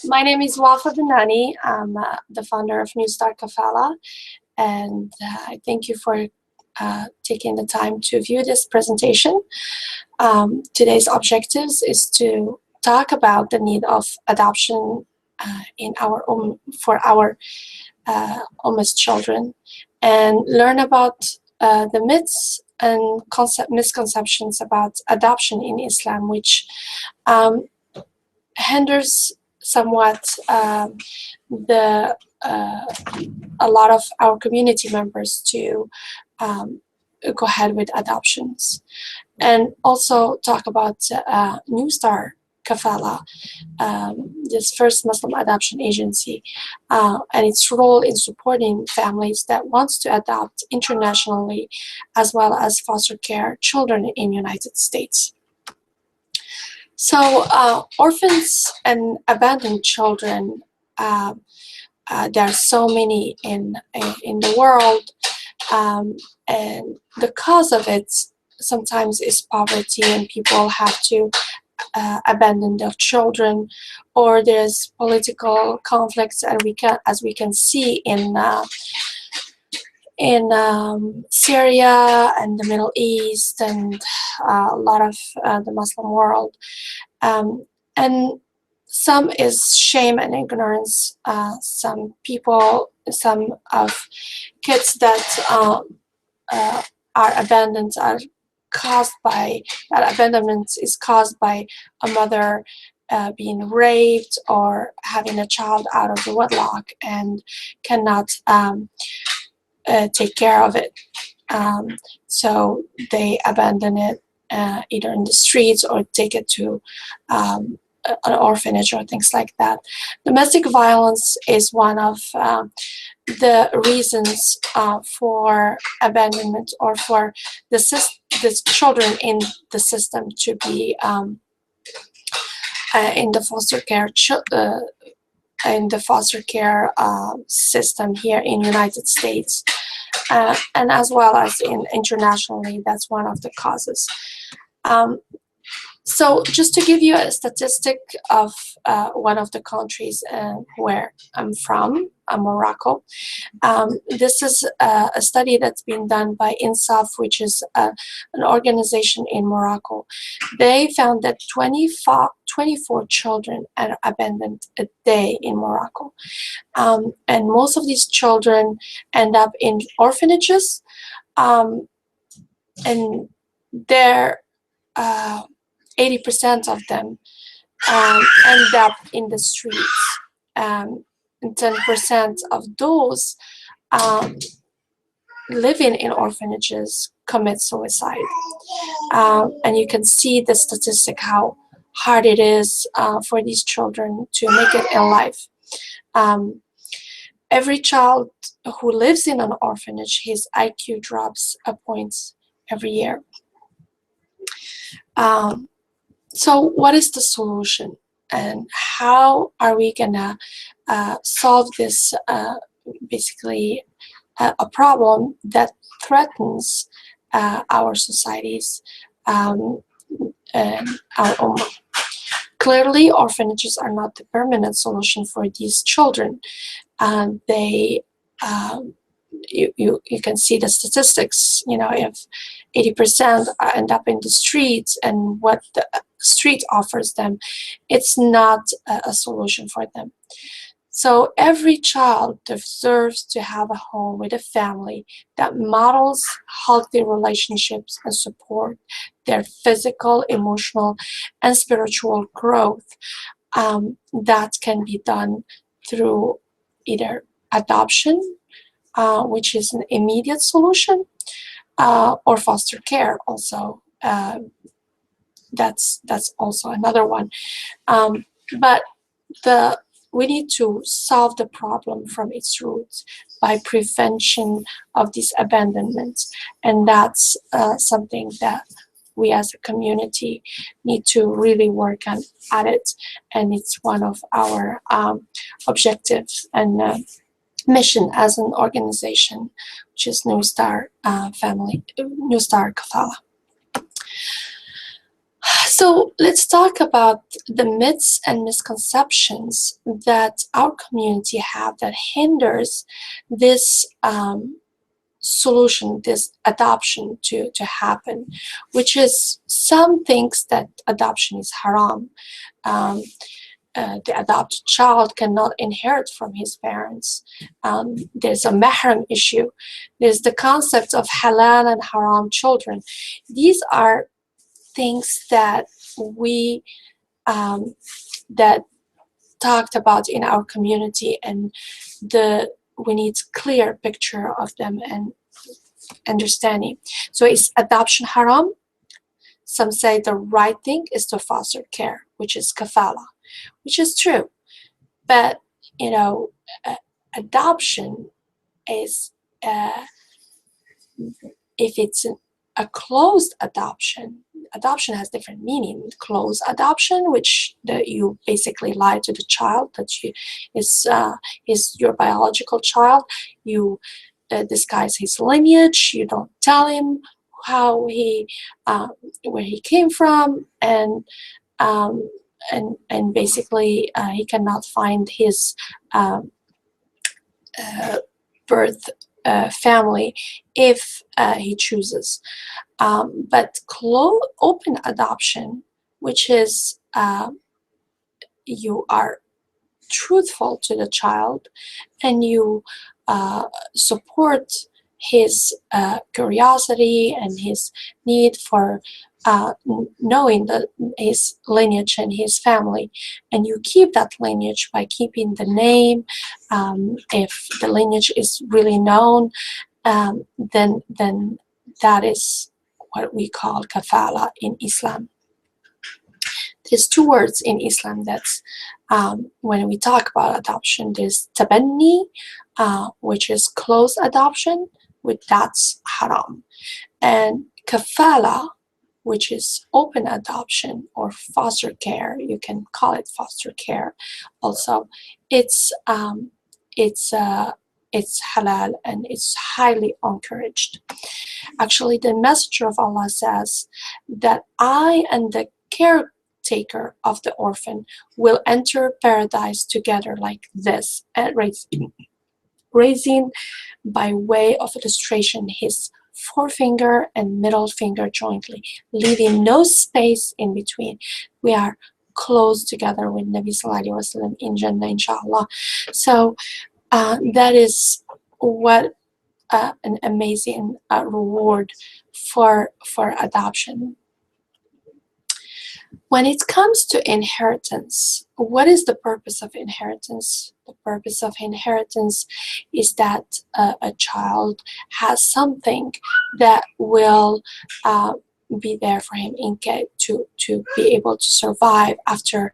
My name is Wafa Benani. I'm the founder of New Star Kafala, and I thank you for taking the time to view this presentation. Today's objectives is to talk about the need of adoption in our for our Ummah's children, and learn about the myths and misconceptions about adoption in Islam, which hinders somewhat the a lot of our community members to go ahead with adoptions, and also talk about New Star Kafala, this first Muslim adoption agency, and its role in supporting families that wants to adopt internationally, as well as foster care children in United States. So orphans and abandoned children, there are so many in the world, and the cause of it sometimes is poverty, and people have to abandon their children, or there's political conflicts, and as we can see in Syria and the Middle East, and a lot of the Muslim world. And some is shame and ignorance. Some of kids that are abandoned are caused by, that abandonment is caused by a mother being raped or having a child out of the wedlock and cannot take care of it. So they abandon it either in the streets or take it to an orphanage or things like that. Domestic violence is one of the reasons for abandonment, or for the children in the system to be in the foster care system here in United States, and as well as internationally. That's one of the causes. So just to give you a statistic of one of the countries where I'm from, Morocco. This is a study that's been done by INSAF, which is an organization in Morocco. They found that 24 children are abandoned a day in Morocco. And most of these children end up in orphanages, and they're 80% of them end up in the streets, and 10% of those living in orphanages commit suicide. And you can see the statistic, how hard it is for these children to make it in life. Every child who lives in an orphanage, his IQ drops a point every year. So what is the solution, and how are we gonna solve this basically a problem that threatens our societies and our ummah? Clearly, orphanages are not the permanent solution for these children. They you can see the statistics. You know, if 80% end up in the streets, and what the street offers them, it's not a solution for them. So every child deserves to have a home with a family that models healthy relationships and support their physical, emotional, and spiritual growth. That can be done through either adoption, which is an immediate solution, or foster care also. That's also another one. But we need to solve the problem from its roots by prevention of these abandonments, and that's something that we as a community need to really work at it, and it's one of our objectives and mission as an organization, which is New Star Kafala. So let's talk about the myths and misconceptions that our community have that hinders this solution, this adoption to happen, which is some thinks that adoption is haram. Um, the adopted child cannot inherit from his parents. There's a mahram issue. There's the concept of halal and haram children. These are things that we um, that talked about in our community, and the we need clear picture of them and understanding. So is adoption haram? Some say the right thing is to foster care, which is kafala, which is true. But you know, adoption is if it's a closed adoption. Adoption has different meaning. Closed adoption, which you basically lie to the child that you is your biological child. You disguise his lineage. You don't tell him how he where he came from, um, and basically he cannot find his um, birth family if he chooses. But open adoption, which is you are truthful to the child and you support his curiosity and his need for knowing his lineage and his family, and you keep that lineage by keeping the name. If the lineage is really known, then that is what we call kafala in Islam. There's two words in Islam that's when we talk about adoption. There's tabanni, which is close adoption, which that's haram, and kafala, which is open adoption or foster care. You can call it foster care. Also, it's it's uh, it's halal and it's highly encouraged. Actually, the Messenger of Allah says that I and the caretaker of the orphan will enter paradise together like this, and raising by way of illustration his forefinger and middle finger jointly, leaving no space in between. We are close together with Nabi Sallallahu Alaihi Wasallam in Jannah, inshallah. So that is what an amazing reward for adoption. When it comes to inheritance, what is the purpose of inheritance? The purpose of inheritance is that a child has something that will be there for him in case to be able to survive after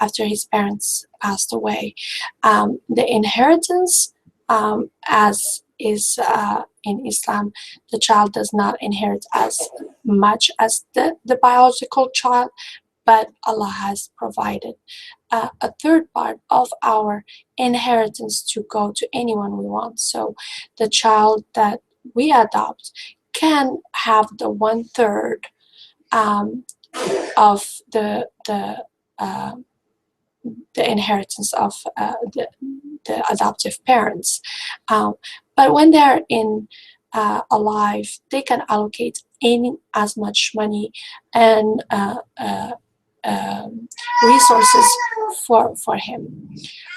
his parents passed away. The inheritance, as is in Islam, the child does not inherit as much as the biological child, but Allah has provided a third part of our inheritance to go to anyone we want. So the child that we adopt can have the 1/3 of the inheritance of the adoptive parents. But when they're alive, they can allocate as much money and resources for him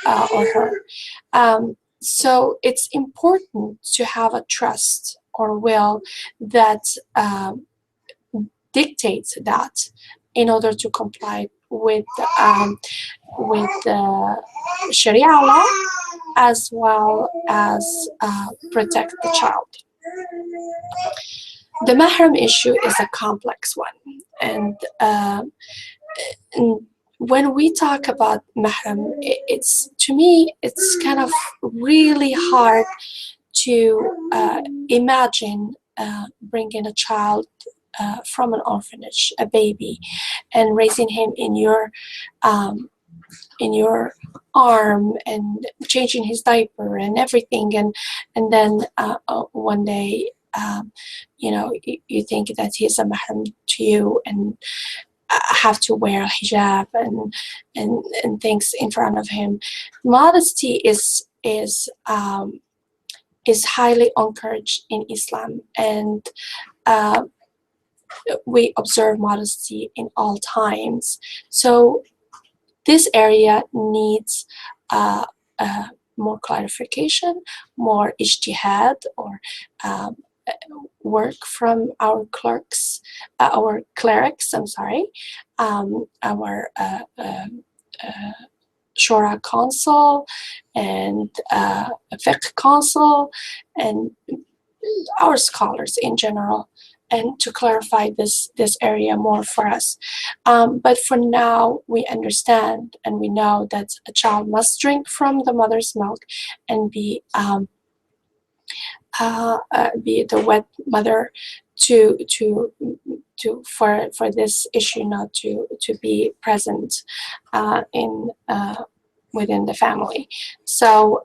or her. So it's important to have a trust or will that dictates that in order to comply with Sharia law, as well as protect the child. The mahram issue is a complex one, and when we talk about mahram, it's, to me, it's kind of really hard to imagine bringing a child from an orphanage, a baby, and raising him in your arm and changing his diaper and everything, and then one day you think that he's a mahram to you, and have to wear hijab and things in front of him. Modesty is highly encouraged in Islam, and uh, we observe modesty in all times. So this area needs uh, more clarification, more ijtihad, or um, work from our clerics, I'm sorry, our Shura Council and Fiqh Council and our scholars in general, and to clarify this area more for us. But for now, we understand and we know that a child must drink from the mother's milk and be the wet mother for this issue not to be present in within the family. So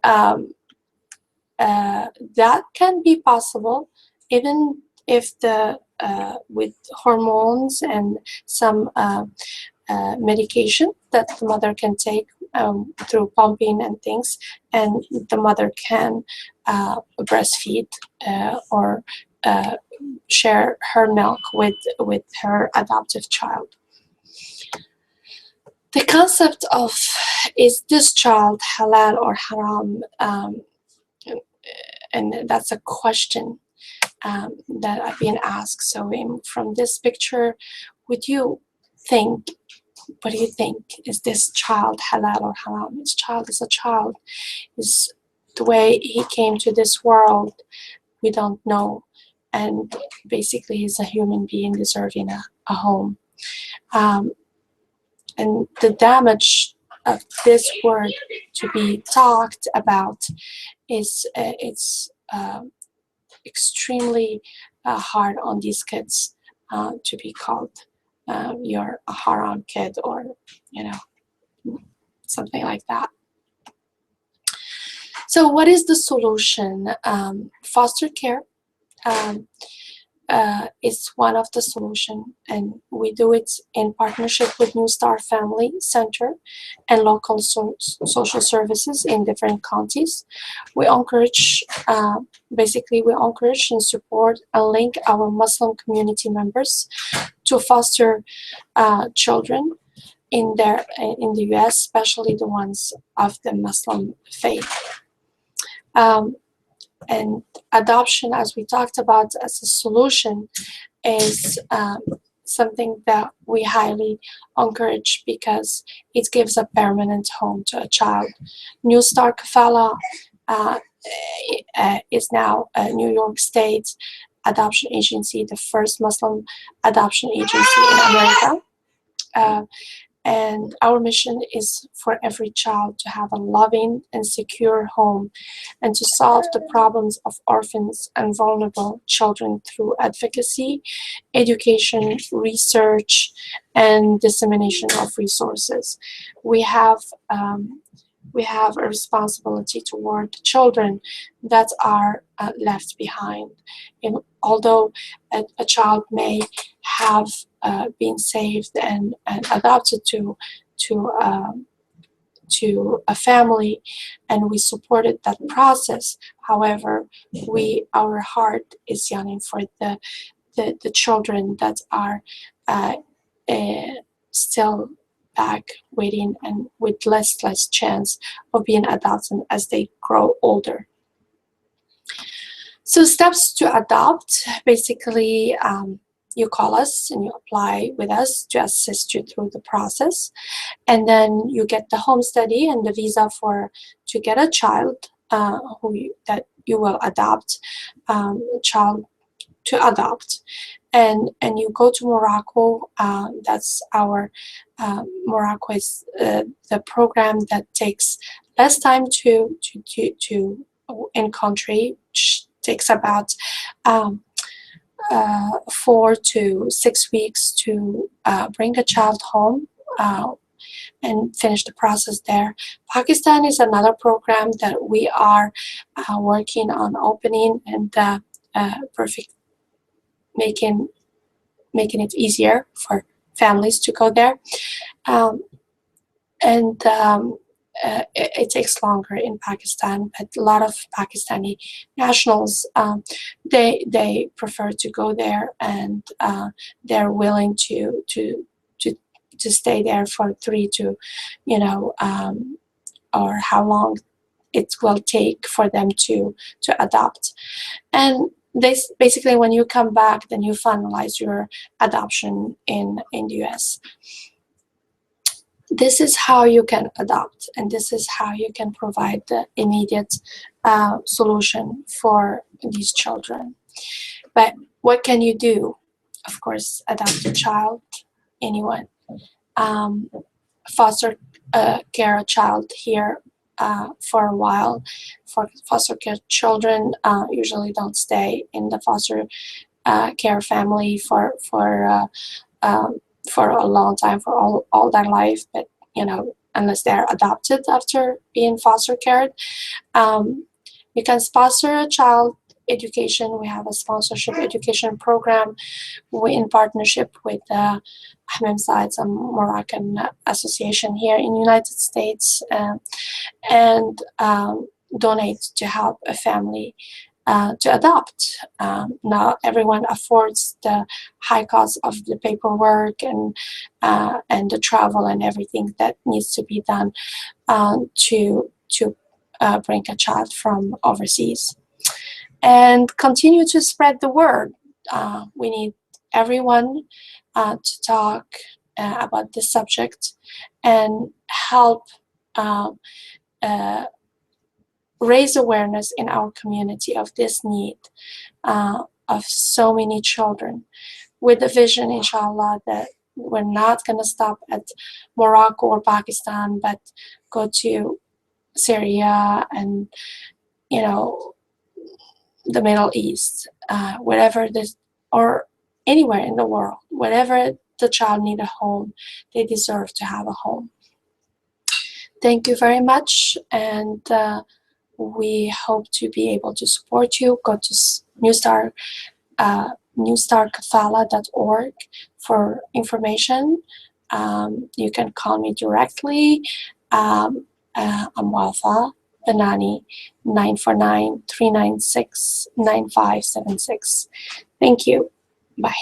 that can be possible even if the with hormones and some medication that the mother can take through pumping and things, and the mother can breastfeed or share her milk with her adoptive child. The concept of is this child halal or haram, and that's a question that I've been asked. So from this picture, would you think, what do you think? Is this child halal or haram? This child is a child. Is the way he came to this world, we don't know. And basically he's a human being deserving a home. And the damage of this word to be talked about is it's extremely hard on these kids to be called you're a haram kid, or something like that. So what is the solution? Foster care is one of the solution, and we do it in partnership with New Star Family Center and local social services in different counties. We encourage, we encourage and support and link our Muslim community members to foster children in the US, especially the ones of the Muslim faith. And adoption, as we talked about as a solution, is something that we highly encourage because it gives a permanent home to a child. New Star Kafala is now a New York State adoption agency, the first Muslim adoption agency in America. And our mission is for every child to have a loving and secure home, and to solve the problems of orphans and vulnerable children through advocacy, education, research, and dissemination of resources. We have a responsibility toward the children that are left behind. And although a child may have been saved and adopted to a family, and we supported that process, however, our heart is yearning for the children that are still back waiting and with less chance of being adopted as they grow older. So steps to adopt, basically you call us and you apply with us to assist you through the process, and then you get the home study and the visa to get a child that you will adopt, child to adopt, and you go to Morocco. That's our Morocco is the program that takes less time to in country, which takes about 4 to 6 weeks to bring the child home and finish the process there. Pakistan is another program that we are working on opening and making it easier for families to go there. It takes longer in Pakistan, but a lot of Pakistani nationals, they prefer to go there, and they're willing to stay there for 3 to, or how long it will take for them to adopt. And this basically, when you come back, then you finalize your adoption in the US. This is how you can adopt, and this is how you can provide the immediate solution for these children. But what can you do? Of course, adopt a child, anyone. Foster care a child here for a while. For foster care children, usually don't stay in the foster care family for a long time, for all their life, but unless they're adopted after being foster cared. You can sponsor a child education. We have a sponsorship education program in partnership with Ahmed Said's, a Moroccan association here in the United States, and donate to help a family to adopt. Not everyone affords the high cost of the paperwork and the travel and everything that needs to be done to bring a child from overseas. And continue to spread the word. We need everyone to talk about this subject and help raise awareness in our community of this need of so many children, with the vision, inshallah, that we're not going to stop at Morocco or Pakistan, but go to Syria and the Middle East, wherever this, or anywhere in the world, wherever the child needs a home, they deserve to have a home. Thank you very much, and we hope to be able to support you. Go to newstarkafala.org for information. You can call me directly. I'm Wafa Banani, 949-396-9576. Thank you. Bye.